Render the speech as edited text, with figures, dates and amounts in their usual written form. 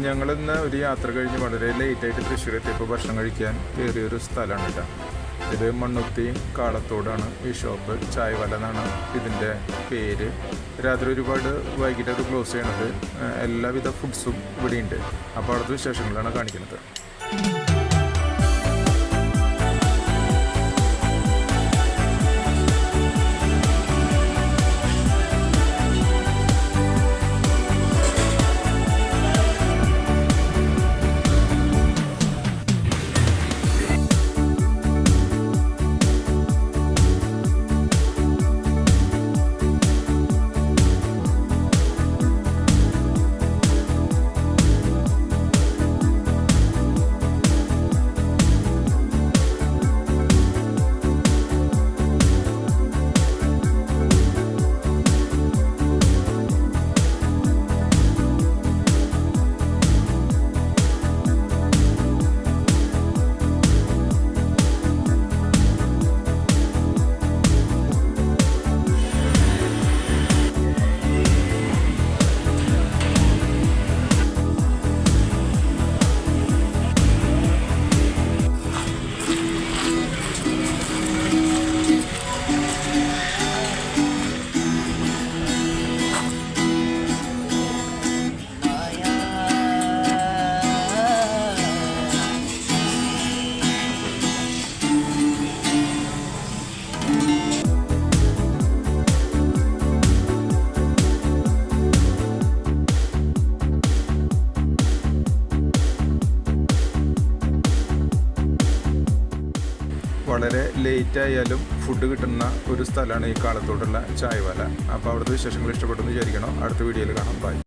ഞങ്ങളിന്ന് ഒരു യാത്ര കഴിഞ്ഞ് വളരെ ലേറ്റായിട്ട് തൃശ്ശൂർ എത്തിയപ്പോൾ ഭക്ഷണം കഴിക്കാൻ കയറിയൊരു സ്ഥലമാണ് കേട്ടോ. ഇത് മണ്ണുത്തി കാളത്തോടാണ് ഈ ഷോപ്പ്. ചായവല എന്നാണ് ഇതിൻ്റെ പേര്. രാത്രി ഒരുപാട് വൈകിട്ട് അത് ക്ലോസ് ചെയ്യണത്. എല്ലാവിധ ഫുഡ്സും ഇവിടെയുണ്ട്. അപ്പോൾ അവിടുത്തെ വിശേഷങ്ങളാണ് കാണിക്കുന്നത്. വളരെ ലേറ്റ് ആയാലും ഫുഡ് കിട്ടുന്ന ഒരു സ്ഥലമാണ് ഈ കാളത്തോടുള്ള ചായവല. അപ്പോൾ അവിടുത്തെ വിശേഷങ്ങൾ ഇഷ്ടപ്പെട്ടെന്ന് വിചാരിക്കണം. അടുത്ത വീഡിയോയിൽ കാണാം. ബൈ.